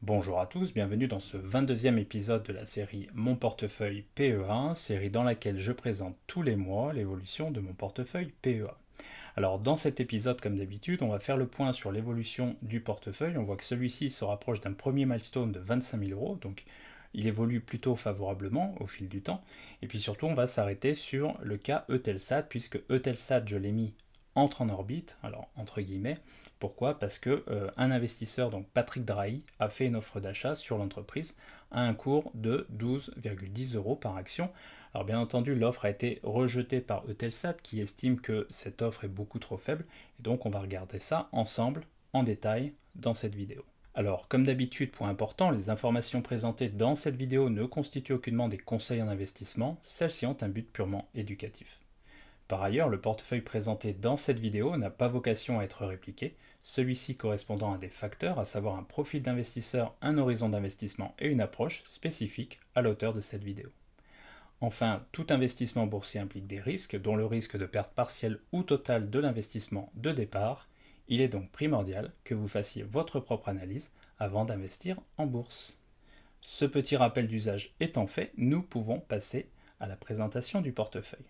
Bonjour à tous, bienvenue dans ce 22e épisode de la série Mon portefeuille PEA, série dans laquelle je présente tous les mois l'évolution de mon portefeuille PEA. Alors dans cet épisode, comme d'habitude, on va faire le point sur l'évolution du portefeuille. On voit que celui-ci se rapproche d'un premier milestone de 25 000 euros, donc il évolue plutôt favorablement au fil du temps. Et puis surtout, on va s'arrêter sur le cas Eutelsat, puisque Eutelsat, je l'ai mis entre en orbite, alors entre guillemets. Pourquoi? Parce que un investisseur, donc Patrick Drahi, a fait une offre d'achat sur l'entreprise à un cours de 12,10 euros par action. Alors bien entendu, l'offre a été rejetée par Eutelsat qui estime que cette offre est beaucoup trop faible. Et donc on va regarder ça ensemble, en détail, dans cette vidéo. Alors, comme d'habitude, point important, les informations présentées dans cette vidéo ne constituent aucunement des conseils en investissement. Celles-ci ont un but purement éducatif. Par ailleurs, le portefeuille présenté dans cette vidéo n'a pas vocation à être répliqué, celui-ci correspondant à des facteurs, à savoir un profil d'investisseur, un horizon d'investissement et une approche spécifique à l'auteur de cette vidéo. Enfin, tout investissement boursier implique des risques, dont le risque de perte partielle ou totale de l'investissement de départ. Il est donc primordial que vous fassiez votre propre analyse avant d'investir en bourse. Ce petit rappel d'usage étant fait, nous pouvons passer à la présentation du portefeuille.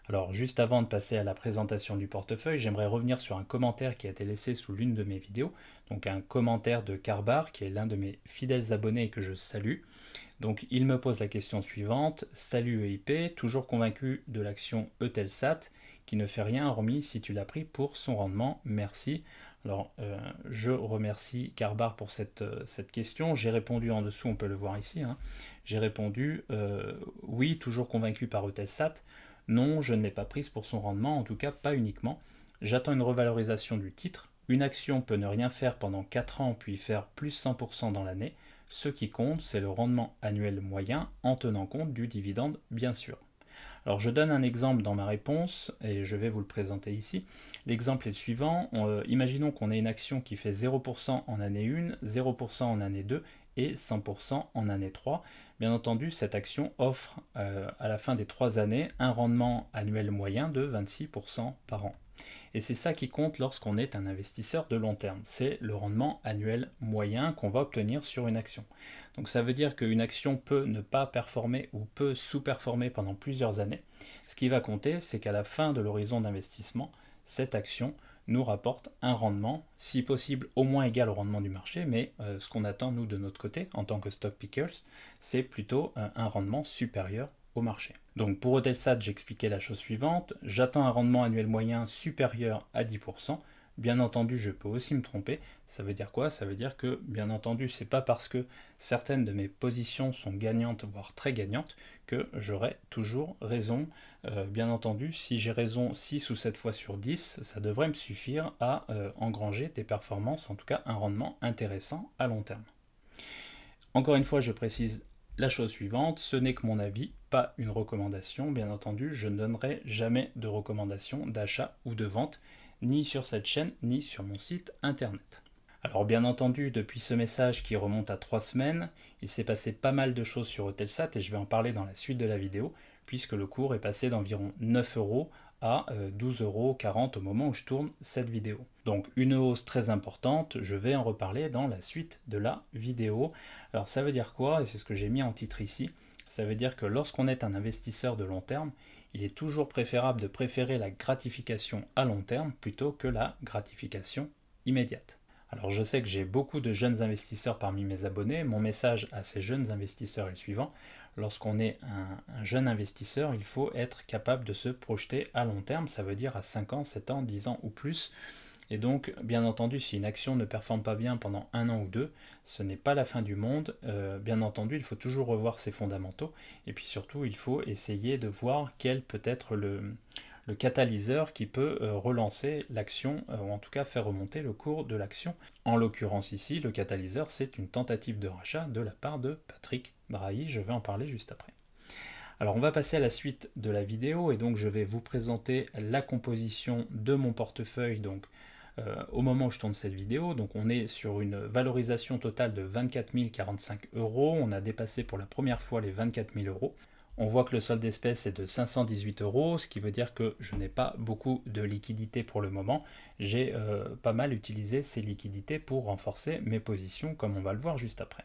Alors juste avant de passer à la présentation du portefeuille, j'aimerais revenir sur un commentaire qui a été laissé sous l'une de mes vidéos, donc un commentaire de Carbar, qui est l'un de mes fidèles abonnés et que je salue. Donc il me pose la question suivante: salut EIP, toujours convaincu de l'action Eutelsat, qui ne fait rien hormis si tu l'as pris pour son rendement, merci. Alors je remercie Carbar pour cette question, j'ai répondu en dessous, on peut le voir ici, hein. J'ai répondu oui, toujours convaincu par Eutelsat. Non, je ne l'ai pas prise pour son rendement, en tout cas pas uniquement. J'attends une revalorisation du titre. Une action peut ne rien faire pendant 4 ans puis faire plus 100% dans l'année. Ce qui compte, c'est le rendement annuel moyen en tenant compte du dividende, bien sûr. Alors je donne un exemple dans ma réponse et je vais vous le présenter ici. L'exemple est le suivant. Imaginons qu'on ait une action qui fait 0% en année 1, 0% en année 2 et 100% en année 3. Bien entendu, cette action offre à la fin des 3 années un rendement annuel moyen de 26% par an. Et c'est ça qui compte lorsqu'on est un investisseur de long terme. C'est le rendement annuel moyen qu'on va obtenir sur une action. Donc ça veut dire qu'une action peut ne pas performer ou peut sous-performer pendant plusieurs années. Ce qui va compter, c'est qu'à la fin de l'horizon d'investissement, cette action nous rapporte un rendement, si possible au moins égal au rendement du marché, mais ce qu'on attend nous de notre côté en tant que stock pickers, c'est plutôt un rendement supérieur au marché. Donc pour Eutelsat, j'expliquais la chose suivante: j'attends un rendement annuel moyen supérieur à 10%. Bien entendu, je peux aussi me tromper. Ça veut dire quoi? Ça veut dire que, bien entendu, c'est pas parce que certaines de mes positions sont gagnantes, voire très gagnantes, que j'aurai toujours raison. Bien entendu, si j'ai raison 6 ou 7 fois sur 10, ça devrait me suffire à engranger des performances, en tout cas un rendement intéressant à long terme. Encore une fois, je précise la chose suivante: ce n'est que mon avis, pas une recommandation. Bien entendu, je ne donnerai jamais de recommandation d'achat ou de vente, ni sur cette chaîne, ni sur mon site internet. Alors bien entendu, depuis ce message qui remonte à 3 semaines, il s'est passé pas mal de choses sur Eutelsat et je vais en parler dans la suite de la vidéo, puisque le cours est passé d'environ 9 euros à 12,40 € au moment où je tourne cette vidéo. Donc une hausse très importante, je vais en reparler dans la suite de la vidéo. Alors ça veut dire quoi? Et c'est ce que j'ai mis en titre ici. Ça veut dire que lorsqu'on est un investisseur de long terme, il est toujours préférable de préférer la gratification à long terme plutôt que la gratification immédiate. Alors je sais que j'ai beaucoup de jeunes investisseurs parmi mes abonnés. Mon message à ces jeunes investisseurs est le suivant: lorsqu'on est un jeune investisseur, il faut être capable de se projeter à long terme, ça veut dire à 5 ans, 7 ans, 10 ans ou plus. Et donc, bien entendu, si une action ne performe pas bien pendant 1 an ou 2, ce n'est pas la fin du monde. Bien entendu, il faut toujours revoir ses fondamentaux. Et puis surtout, il faut essayer de voir quel peut être le catalyseur qui peut relancer l'action, ou en tout cas faire remonter le cours de l'action. En l'occurrence ici, le catalyseur, c'est une tentative de rachat de la part de Patrick Drahi. Je vais en parler juste après. Alors on va passer à la suite de la vidéo et donc je vais vous présenter la composition de mon portefeuille donc au moment où je tourne cette vidéo. Donc on est sur une valorisation totale de 24 045 €, on a dépassé pour la première fois les 24 000 €. On voit que le solde d'espèces est de 518 euros, ce qui veut dire que je n'ai pas beaucoup de liquidités pour le moment. J'ai pas mal utilisé ces liquidités pour renforcer mes positions, comme on va le voir juste après.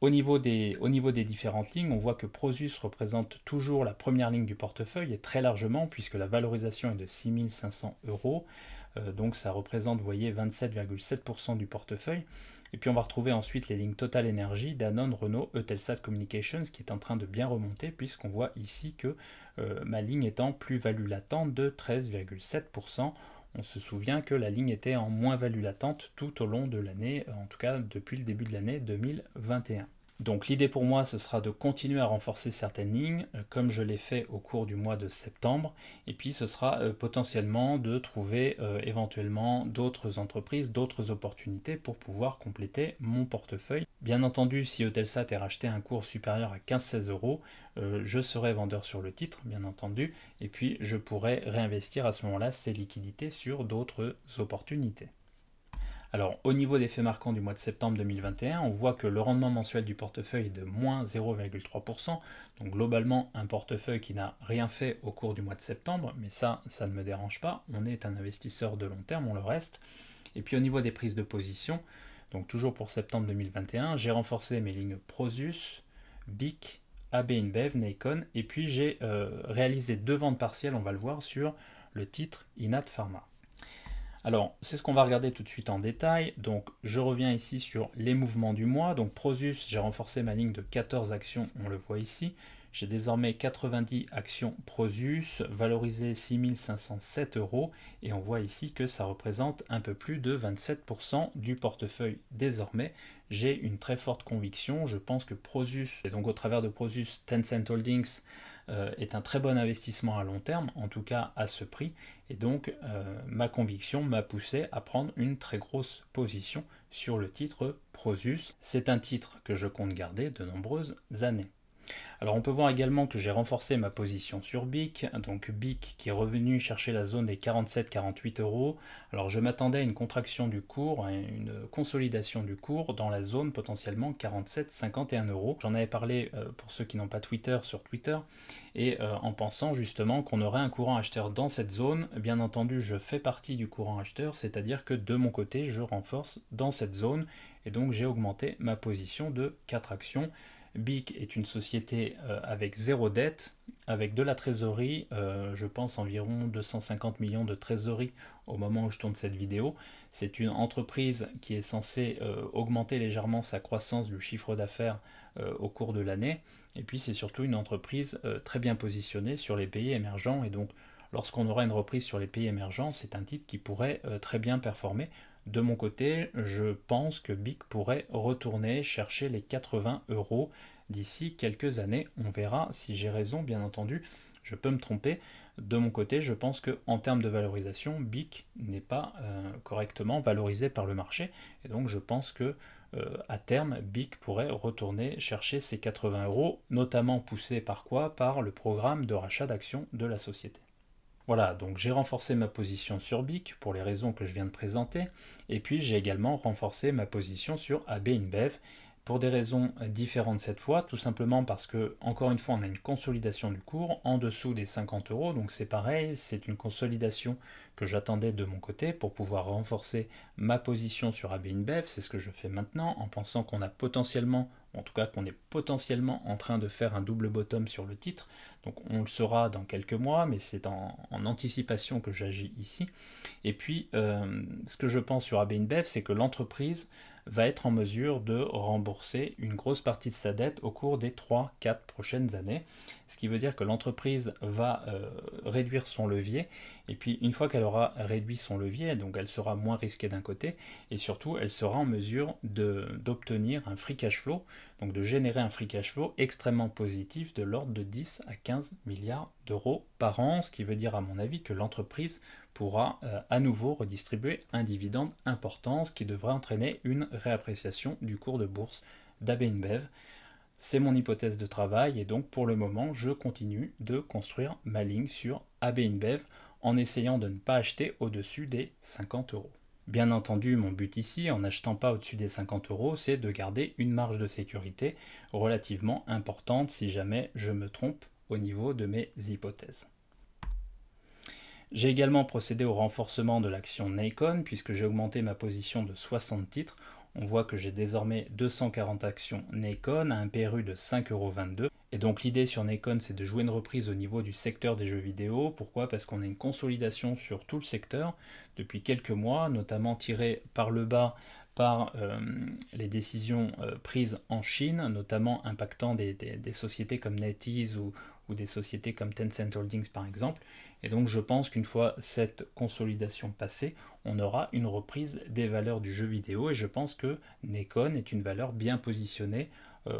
Au niveau des différentes lignes, on voit que Prosus représente toujours la première ligne du portefeuille et très largement puisque la valorisation est de 6 500 euros. Donc ça représente, vous voyez, 27,7% du portefeuille. Et puis on va retrouver ensuite les lignes Total Energy, Danone, Renault, Eutelsat Communications qui est en train de bien remonter puisqu'on voit ici que ma ligne est en plus-value latente de 13,7%. On se souvient que la ligne était en moins-value latente tout au long de l'année, en tout cas depuis le début de l'année 2021. Donc l'idée pour moi, ce sera de continuer à renforcer certaines lignes, comme je l'ai fait au cours du mois de septembre, et puis ce sera potentiellement de trouver éventuellement d'autres entreprises, d'autres opportunités pour pouvoir compléter mon portefeuille. Bien entendu, si Eutelsat est racheté à un cours supérieur à 15-16 euros, je serai vendeur sur le titre, bien entendu, et puis je pourrai réinvestir à ce moment-là ces liquidités sur d'autres opportunités. Alors, au niveau des faits marquants du mois de septembre 2021, on voit que le rendement mensuel du portefeuille est de moins 0,3%. Donc, globalement, un portefeuille qui n'a rien fait au cours du mois de septembre, mais ça ne me dérange pas. On est un investisseur de long terme, on le reste. Et puis, au niveau des prises de position, donc toujours pour septembre 2021, j'ai renforcé mes lignes Prosus, BIC, AB InBev, Nikon, et puis j'ai réalisé 2 ventes partielles, on va le voir, sur le titre Inat Pharma. Alors, c'est ce qu'on va regarder tout de suite en détail. Donc, je reviens ici sur les mouvements du mois. Donc, Prosus, j'ai renforcé ma ligne de 14 actions, on le voit ici. J'ai désormais 90 actions Prosus, valorisées 6 507 euros. Et on voit ici que ça représente un peu plus de 27% du portefeuille désormais. J'ai une très forte conviction. Je pense que Prosus, et donc au travers de Prosus, Tencent Holdings, est un très bon investissement à long terme, en tout cas à ce prix. Et donc, ma conviction m'a poussé à prendre une très grosse position sur le titre Prosus. C'est un titre que je compte garder de nombreuses années. Alors on peut voir également que j'ai renforcé ma position sur BIC, donc BIC qui est revenu chercher la zone des 47-48 euros. Alors je m'attendais à une contraction du cours, à une consolidation du cours dans la zone potentiellement 47-51 euros. J'en avais parlé pour ceux qui n'ont pas Twitter sur Twitter, et en pensant justement qu'on aurait un courant acheteur dans cette zone. Bien entendu, je fais partie du courant acheteur, c'est-à-dire que de mon côté, je renforce dans cette zone, et donc j'ai augmenté ma position de 4 actions. BIC est une société avec zéro dette, avec de la trésorerie, je pense environ 250 millions de trésorerie au moment où je tourne cette vidéo. C'est une entreprise qui est censée augmenter légèrement sa croissance du chiffre d'affaires au cours de l'année. Et puis c'est surtout une entreprise très bien positionnée sur les pays émergents. Et donc lorsqu'on aura une reprise sur les pays émergents, c'est un titre qui pourrait très bien performer. De mon côté, je pense que BIC pourrait retourner chercher les 80 euros d'ici quelques années. On verra si j'ai raison, bien entendu. Je peux me tromper. De mon côté, je pense qu'en termes de valorisation, BIC n'est pas correctement valorisé par le marché. Et donc, je pense que à terme, BIC pourrait retourner chercher ces 80 euros, notamment poussé par quoi? Par le programme de rachat d'actions de la société. Voilà, donc j'ai renforcé ma position sur BIC pour les raisons que je viens de présenter, et puis j'ai également renforcé ma position sur AB InBev pour des raisons différentes cette fois, tout simplement parce que, encore une fois, on a une consolidation du cours en dessous des 50 euros, donc c'est pareil, c'est une consolidation que j'attendais de mon côté pour pouvoir renforcer ma position sur AB InBev. C'est ce que je fais maintenant en pensant qu'on a potentiellement, en tout cas qu'on est potentiellement en train de faire un double bottom sur le titre. Donc on le saura dans quelques mois, mais c'est en anticipation que j'agis ici. Et puis, ce que je pense sur AB InBev, c'est que l'entreprise va être en mesure de rembourser une grosse partie de sa dette au cours des 3-4 prochaines années. Ce qui veut dire que l'entreprise va réduire son levier, et puis une fois qu'elle aura réduit son levier, donc elle sera moins risquée d'un côté, et surtout elle sera en mesure d'obtenir un free cash flow, donc de générer un free cash flow extrêmement positif de l'ordre de 10 à 15 milliards d'euros par an, ce qui veut dire à mon avis que l'entreprise pourra à nouveau redistribuer un dividende important, ce qui devrait entraîner une réappréciation du cours de bourse d'AB InBev. C'est mon hypothèse de travail et donc pour le moment je continue de construire ma ligne sur AB InBev en essayant de ne pas acheter au-dessus des 50 euros. Bien entendu, mon but ici, en n'achetant pas au-dessus des 50 euros, c'est de garder une marge de sécurité relativement importante si jamais je me trompe au niveau de mes hypothèses. J'ai également procédé au renforcement de l'action Nikon puisque j'ai augmenté ma position de 60 titres. On voit que j'ai désormais 240 actions Nikon à un PRU de 5,22 €. Et donc l'idée sur Nikon, c'est de jouer une reprise au niveau du secteur des jeux vidéo. Pourquoi? Parce qu'on a une consolidation sur tout le secteur depuis quelques mois, notamment tirée par le bas par les décisions prises en Chine, notamment impactant des sociétés comme NetEase ou des sociétés comme Tencent Holdings par exemple. Et donc je pense qu'une fois cette consolidation passée, on aura une reprise des valeurs du jeu vidéo et je pense que Nikon est une valeur bien positionnée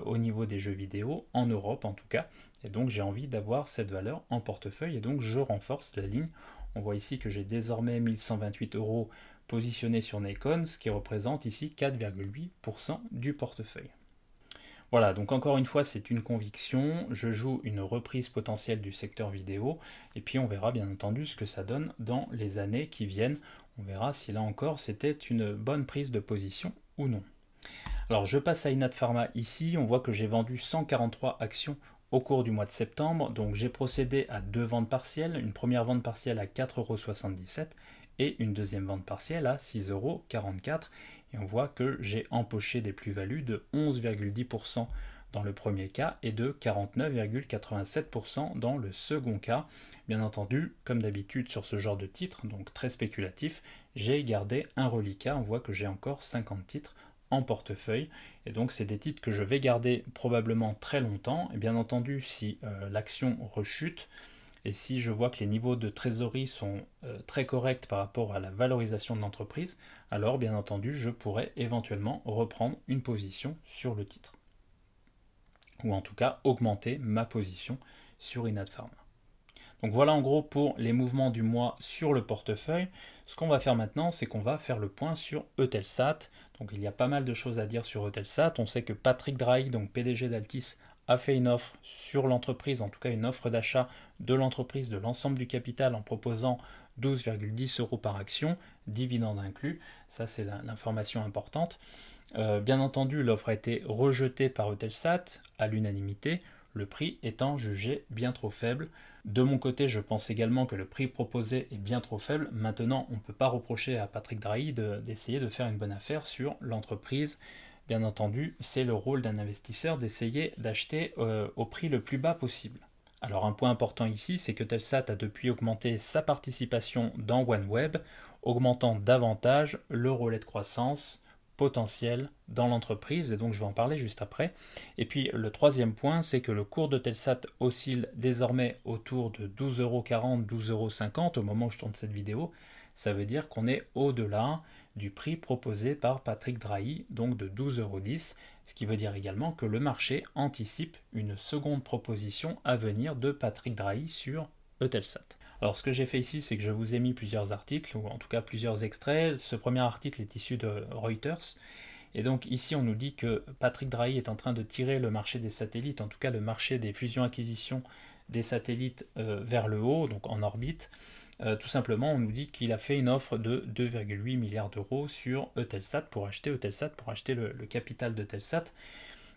au niveau des jeux vidéo, en Europe en tout cas. Et donc j'ai envie d'avoir cette valeur en portefeuille et donc je renforce la ligne. On voit ici que j'ai désormais 1128 € positionnés sur Nikon, ce qui représente ici 4,8% du portefeuille. Voilà, donc encore une fois, c'est une conviction. Je joue une reprise potentielle du secteur vidéo, et puis on verra bien entendu ce que ça donne dans les années qui viennent. On verra si là encore c'était une bonne prise de position ou non. Alors je passe à Inat Pharma ici, on voit que j'ai vendu 143 actions au cours du mois de septembre, donc j'ai procédé à deux ventes partielles, une première vente partielle à 4,77 € et une deuxième vente partielle à 6,44 €. Et on voit que j'ai empoché des plus-values de 11,10% dans le premier cas et de 49,87% dans le second cas. Bien entendu, comme d'habitude sur ce genre de titre, donc très spéculatif, j'ai gardé un reliquat. On voit que j'ai encore 50 titres en portefeuille, et donc c'est des titres que je vais garder probablement très longtemps. Et bien entendu, si l'action rechute, et si je vois que les niveaux de trésorerie sont très corrects par rapport à la valorisation de l'entreprise, alors bien entendu, je pourrais éventuellement reprendre une position sur le titre. Ou en tout cas, augmenter ma position sur Inat Pharma. Donc voilà en gros pour les mouvements du mois sur le portefeuille. Ce qu'on va faire maintenant, c'est qu'on va faire le point sur Eutelsat. Donc il y a pas mal de choses à dire sur Eutelsat. On sait que Patrick Drahi, donc PDG d'Altis, a fait une offre sur l'entreprise, en tout cas une offre d'achat de l'entreprise, de l'ensemble du capital en proposant 12,10 € par action, dividende inclus. Ça c'est l'information importante. Bien entendu, l'offre a été rejetée par Eutelsat à l'unanimité, le prix étant jugé bien trop faible. De mon côté, je pense également que le prix proposé est bien trop faible. Maintenant, on ne peut pas reprocher à Patrick Drahi d'essayer de faire une bonne affaire sur l'entreprise. Bien entendu, c'est le rôle d'un investisseur d'essayer d'acheter au prix le plus bas possible. Alors un point important ici, c'est que Eutelsat a depuis augmenté sa participation dans OneWeb, augmentant davantage le relais de croissance potentiel dans l'entreprise, et donc je vais en parler juste après. Et puis le troisième point, c'est que le cours de Eutelsat oscille désormais autour de 12,40 €, 12,50 € au moment où je tourne cette vidéo. Ça veut dire qu'on est au-delà du prix proposé par Patrick Drahi, donc de 12,10 €, ce qui veut dire également que le marché anticipe une seconde proposition à venir de Patrick Drahi sur Eutelsat. Alors ce que j'ai fait ici, c'est que je vous ai mis plusieurs articles, ou en tout cas plusieurs extraits. Ce premier article est issu de Reuters. Et donc ici, on nous dit que Patrick Drahi est en train de tirer le marché des satellites, en tout cas le marché des fusions-acquisitions des satellites vers le haut, donc en orbite. Tout simplement, on nous dit qu'il a fait une offre de 2,8 milliards d'euros sur Eutelsat pour acheter le capital d'Eutelsat.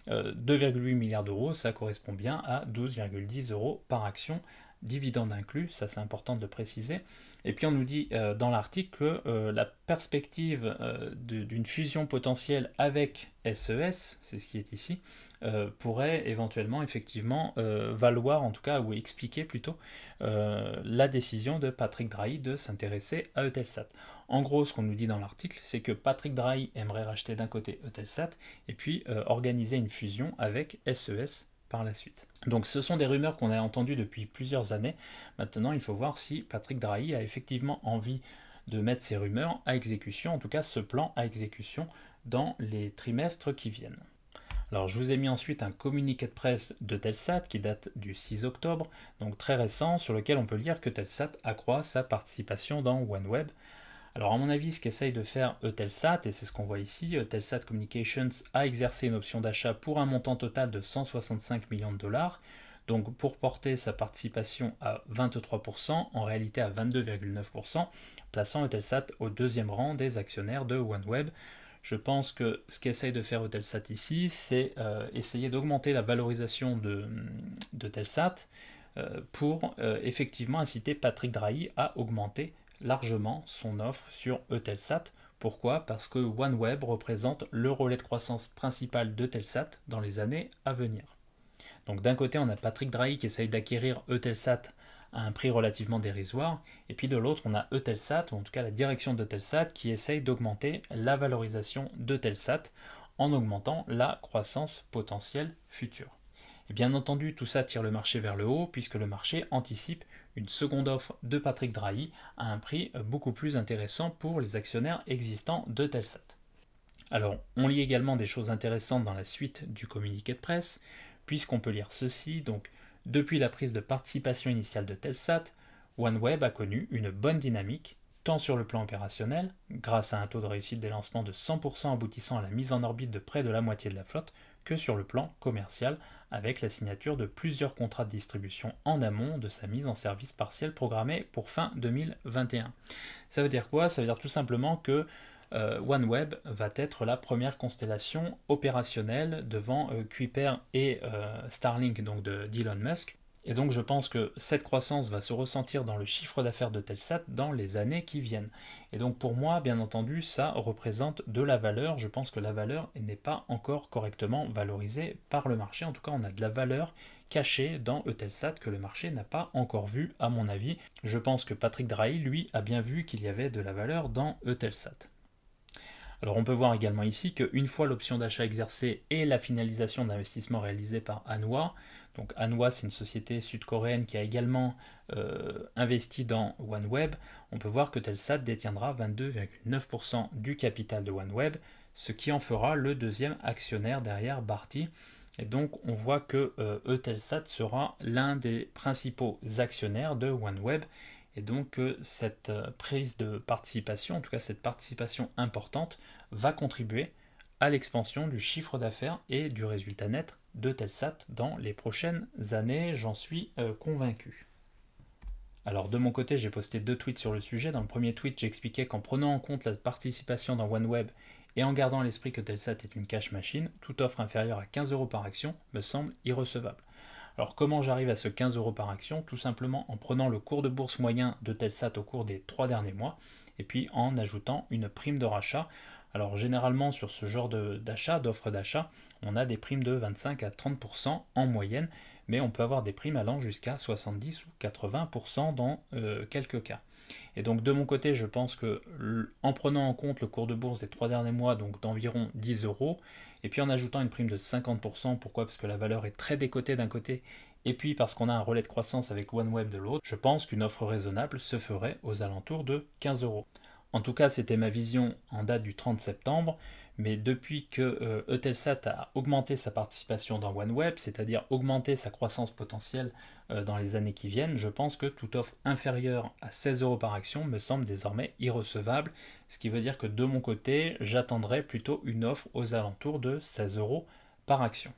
2,8 milliards d'euros, ça correspond bien à 12,10 € par action, dividende inclus, ça c'est important de le préciser. Et puis on nous dit dans l'article que la perspective d'une fusion potentielle avec SES, c'est ce qui est ici, pourrait éventuellement effectivement valoir en tout cas, ou expliquer plutôt, la décision de Patrick Drahi de s'intéresser à Eutelsat. En gros, ce qu'on nous dit dans l'article, c'est que Patrick Drahi aimerait racheter d'un côté Eutelsat et puis organiser une fusion avec SES par la suite. Donc ce sont des rumeurs qu'on a entendues depuis plusieurs années. Maintenant, il faut voir si Patrick Drahi a effectivement envie de mettre ces rumeurs à exécution, en tout cas ce plan à exécution dans les trimestres qui viennent. Alors je vous ai mis ensuite un communiqué de presse d'Eutelsat qui date du 6 octobre, donc très récent, sur lequel on peut lire que Eutelsat accroît sa participation dans OneWeb. Alors à mon avis, ce qu'essaye de faire Eutelsat, et c'est ce qu'on voit ici, Eutelsat Communications a exercé une option d'achat pour un montant total de 165 millions de dollars. Donc pour porter sa participation à 23%, en réalité à 22,9%, plaçant Eutelsat au deuxième rang des actionnaires de OneWeb. Je pense que ce qu'essaye de faire Eutelsat ici, c'est essayer d'augmenter la valorisation de Telsat pour effectivement inciter Patrick Drahi à augmenter largement son offre sur Eutelsat. Pourquoi? Parce que OneWeb représente le relais de croissance principal de Telsat dans les années à venir. Donc d'un côté, on a Patrick Drahi qui essaye d'acquérir Eutelsat à un prix relativement dérisoire, et puis de l'autre, on a Eutelsat, ou en tout cas la direction d'Eutelsat, qui essaye d'augmenter la valorisation d'Eutelsat en augmentant la croissance potentielle future. Et bien entendu, tout ça tire le marché vers le haut, puisque le marché anticipe une seconde offre de Patrick Drahi à un prix beaucoup plus intéressant pour les actionnaires existants d'Eutelsat. Alors, on lit également des choses intéressantes dans la suite du communiqué de presse, puisqu'on peut lire ceci, donc depuis la prise de participation initiale de Telsat, OneWeb a connu une bonne dynamique, tant sur le plan opérationnel, grâce à un taux de réussite des lancements de 100% aboutissant à la mise en orbite de près de la moitié de la flotte, que sur le plan commercial, avec la signature de plusieurs contrats de distribution en amont de sa mise en service partielle programmée pour fin 2021. Ça veut dire quoi? Ça veut dire tout simplement que OneWeb va être la première constellation opérationnelle devant Kuiper et Starlink, donc d'Elon Musk. Et donc je pense que cette croissance va se ressentir dans le chiffre d'affaires de Telsat dans les années qui viennent. Et donc pour moi, bien entendu, ça représente de la valeur. Je pense que la valeur n'est pas encore correctement valorisée par le marché. En tout cas, on a de la valeur cachée dans Eutelsat que le marché n'a pas encore vu, à mon avis. Je pense que Patrick Drahi, lui, a bien vu qu'il y avait de la valeur dans Eutelsat. Alors on peut voir également ici qu'une fois l'option d'achat exercée et la finalisation d'investissement réalisé par Hanwha, donc Hanwha c'est une société sud-coréenne qui a également investi dans OneWeb, on peut voir que Telsat détiendra 22,9% du capital de OneWeb, ce qui en fera le deuxième actionnaire derrière Bharti. Et donc on voit que Eutelsat sera l'un des principaux actionnaires de OneWeb. Et donc cette prise de participation, en tout cas cette participation importante, va contribuer à l'expansion du chiffre d'affaires et du résultat net de Telsat dans les prochaines années, j'en suis convaincu. Alors de mon côté, j'ai posté 2 tweets sur le sujet. Dans le premier tweet, j'expliquais qu'en prenant en compte la participation dans OneWeb et en gardant à l'esprit que Telsat est une cash machine, toute offre inférieure à 15 € par action me semble irrecevable. Alors comment j'arrive à ce 15 € par action? Tout simplement en prenant le cours de bourse moyen de Telsat au cours des 3 derniers mois, et puis en ajoutant une prime de rachat. Alors généralement sur ce genre d'offre d'achat, on a des primes de 25 à 30% en moyenne, mais on peut avoir des primes allant jusqu'à 70 ou 80% dans quelques cas. Et donc de mon côté, je pense que en prenant en compte le cours de bourse des 3 derniers mois, donc d'environ 10 €, et puis en ajoutant une prime de 50%, pourquoi? Parce que la valeur est très décotée d'un côté, et puis parce qu'on a un relais de croissance avec OneWeb de l'autre, je pense qu'une offre raisonnable se ferait aux alentours de 15 €. En tout cas, c'était ma vision en date du 30 septembre, mais depuis que Eutelsat a augmenté sa participation dans OneWeb, c'est-à-dire augmenté sa croissance potentielle dans les années qui viennent, je pense que toute offre inférieure à 16 € par action me semble désormais irrecevable, ce qui veut dire que de mon côté, j'attendrai plutôt une offre aux alentours de 16 € par action.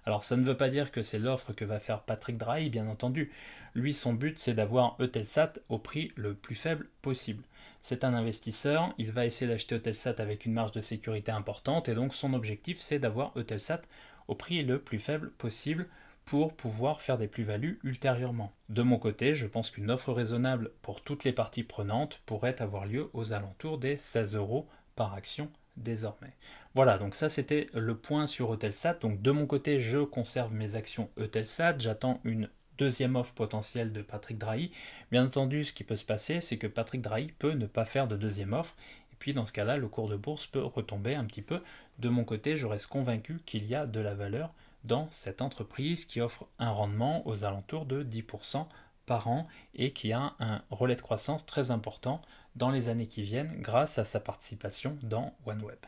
Alors ça ne veut pas dire que c'est l'offre que va faire Patrick Drahi, bien entendu. Lui, son but, c'est d'avoir Eutelsat au prix le plus faible possible. C'est un investisseur, il va essayer d'acheter Eutelsat avec une marge de sécurité importante, et donc son objectif, c'est d'avoir Eutelsat au prix le plus faible possible pour pouvoir faire des plus-values ultérieurement. De mon côté, je pense qu'une offre raisonnable pour toutes les parties prenantes pourrait avoir lieu aux alentours des 16 € par action désormais. Voilà, donc ça c'était le point sur Eutelsat. Donc de mon côté, je conserve mes actions Eutelsat, j'attends une deuxième offre potentielle de Patrick Drahi. Bien entendu, ce qui peut se passer, c'est que Patrick Drahi peut ne pas faire de deuxième offre, et puis dans ce cas-là, le cours de bourse peut retomber un petit peu. De mon côté, je reste convaincu qu'il y a de la valeur dans cette entreprise qui offre un rendement aux alentours de 10% par an et qui a un relais de croissance très important dans les années qui viennent grâce à sa participation dans OneWeb.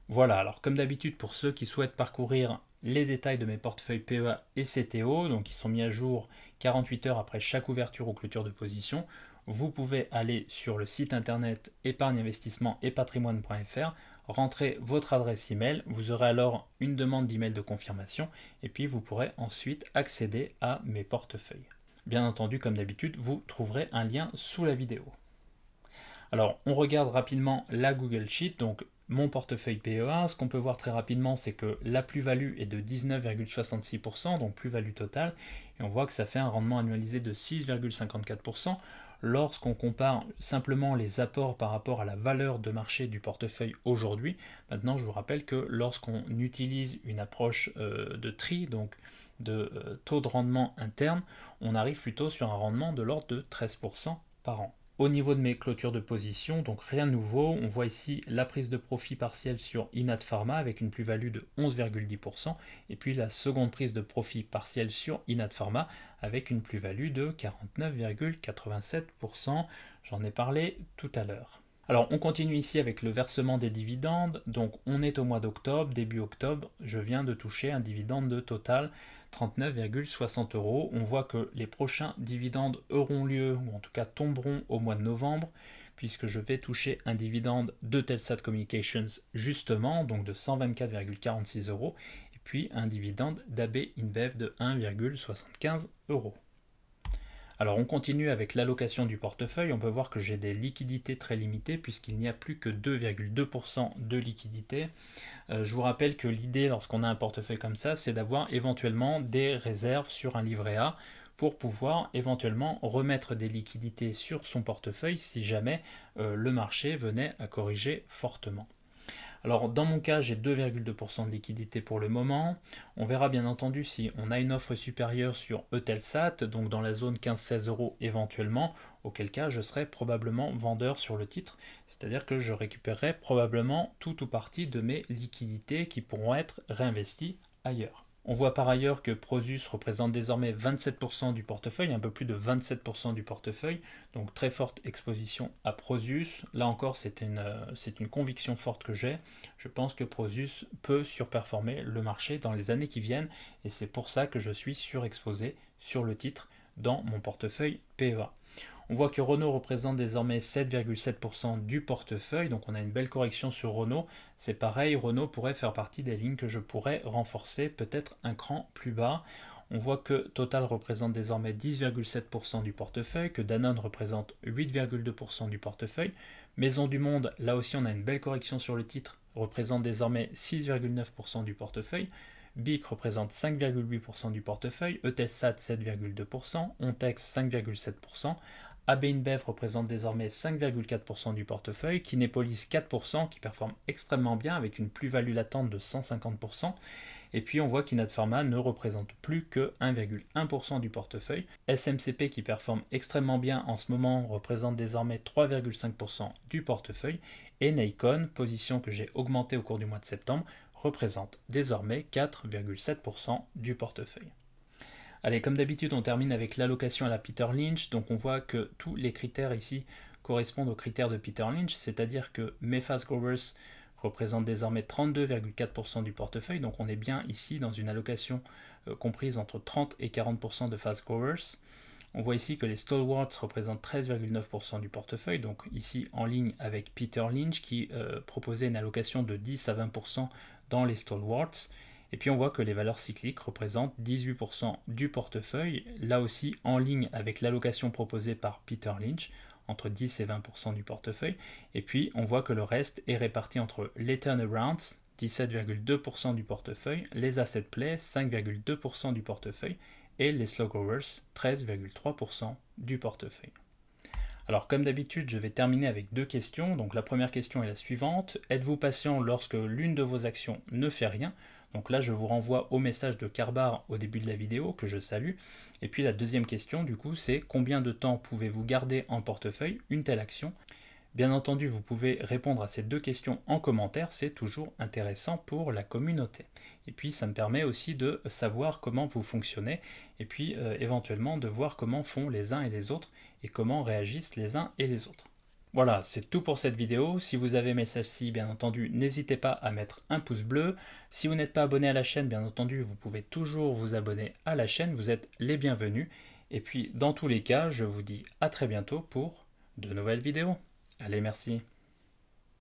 Voilà, alors comme d'habitude pour ceux qui souhaitent parcourir les détails de mes portefeuilles PEA et CTO, donc qui sont mis à jour 48 heures après chaque ouverture ou clôture de position, vous pouvez aller sur le site internet épargne investissement et patrimoine.fr, rentrez votre adresse email, vous aurez alors une demande d'email de confirmation et puis vous pourrez ensuite accéder à mes portefeuilles. Bien entendu, comme d'habitude, vous trouverez un lien sous la vidéo. Alors, on regarde rapidement la Google Sheet, donc mon portefeuille PEA. Ce qu'on peut voir très rapidement, c'est que la plus-value est de 19,66%, donc plus-value totale, et on voit que ça fait un rendement annualisé de 6,54%. Lorsqu'on compare simplement les apports par rapport à la valeur de marché du portefeuille aujourd'hui, maintenant je vous rappelle que lorsqu'on utilise une approche de tri, donc de taux de rendement interne, on arrive plutôt sur un rendement de l'ordre de 13% par an. Au niveau de mes clôtures de position, donc rien de nouveau, on voit ici la prise de profit partielle sur Inat Pharma avec une plus-value de 11,10% et puis la seconde prise de profit partielle sur Inat Pharma avec une plus-value de 49,87%. J'en ai parlé tout à l'heure. Alors on continue ici avec le versement des dividendes, donc on est au mois d'octobre, début octobre, je viens de toucher un dividende de total 39,60 €. On voit que les prochains dividendes auront lieu, ou en tout cas tomberont au mois de novembre, puisque je vais toucher un dividende de Telsat Communications justement, donc de 124,46 €, et puis un dividende d'AB InBev de 1,75 €. Alors on continue avec l'allocation du portefeuille, on peut voir que j'ai des liquidités très limitées puisqu'il n'y a plus que 2,2% de liquidités. Je vous rappelle que l'idée lorsqu'on a un portefeuille comme ça, c'est d'avoir éventuellement des réserves sur un livret A pour pouvoir éventuellement remettre des liquidités sur son portefeuille si jamais le marché venait à corriger fortement. Alors dans mon cas, j'ai 2,2% de liquidité pour le moment. On verra bien entendu si on a une offre supérieure sur Eutelsat, donc dans la zone 15-16 € éventuellement, auquel cas je serai probablement vendeur sur le titre, c'est-à-dire que je récupérerai probablement tout ou partie de mes liquidités qui pourront être réinvesties ailleurs. On voit par ailleurs que Prosus représente désormais 27% du portefeuille, un peu plus de 27% du portefeuille, donc très forte exposition à Prosus. Là encore, c'est une conviction forte que j'ai. Je pense que Prosus peut surperformer le marché dans les années qui viennent, et c'est pour ça que je suis surexposé sur le titre dans mon portefeuille PEA. On voit que Renault représente désormais 7,7% du portefeuille, donc on a une belle correction sur Renault. C'est pareil, Renault pourrait faire partie des lignes que je pourrais renforcer, peut-être un cran plus bas. On voit que Total représente désormais 10,7% du portefeuille, que Danone représente 8,2% du portefeuille. Maison du Monde, là aussi on a une belle correction sur le titre, représente désormais 6,9% du portefeuille. BIC représente 5,8% du portefeuille, Eutelsat 7,2%, Ontex 5,7%, AB InBev représente désormais 5,4% du portefeuille, Kinepolis 4% qui performe extrêmement bien avec une plus-value latente de 150%, et puis on voit qu'Inat Pharma ne représente plus que 1,1% du portefeuille. SMCP qui performe extrêmement bien en ce moment représente désormais 3,5% du portefeuille, et Nikon, position que j'ai augmentée au cours du mois de septembre, représente désormais 4,7% du portefeuille. Allez, comme d'habitude, on termine avec l'allocation à la Peter Lynch. Donc on voit que tous les critères ici correspondent aux critères de Peter Lynch, c'est-à-dire que mes fast growers représentent désormais 32,4% du portefeuille. Donc on est bien ici dans une allocation comprise entre 30 et 40% de fast growers. On voit ici que les stalwarts représentent 13,9% du portefeuille, donc ici en ligne avec Peter Lynch qui proposait une allocation de 10 à 20% dans les stalwarts. Et puis on voit que les valeurs cycliques représentent 18% du portefeuille, là aussi en ligne avec l'allocation proposée par Peter Lynch, entre 10 et 20% du portefeuille. Et puis on voit que le reste est réparti entre les turnarounds, 17,2% du portefeuille, les asset plays, 5,2% du portefeuille, et les slow growers, 13,3% du portefeuille. Alors comme d'habitude, je vais terminer avec deux questions. Donc la première question est la suivante. Êtes-vous patient lorsque l'une de vos actions ne fait rien? Donc là, je vous renvoie au message de Carbar au début de la vidéo, que je salue. Et puis la deuxième question, du coup, c'est combien de temps pouvez-vous garder en portefeuille une telle action? Bien entendu, vous pouvez répondre à ces deux questions en commentaire, c'est toujours intéressant pour la communauté. Et puis ça me permet aussi de savoir comment vous fonctionnez, et puis éventuellement de voir comment font les uns et les autres, et comment réagissent les uns et les autres. Voilà, c'est tout pour cette vidéo. Si vous avez aimé celle-ci, bien entendu, n'hésitez pas à mettre un pouce bleu. Si vous n'êtes pas abonné à la chaîne, bien entendu, vous pouvez toujours vous abonner à la chaîne, vous êtes les bienvenus. Et puis, dans tous les cas, je vous dis à très bientôt pour de nouvelles vidéos. Allez, merci.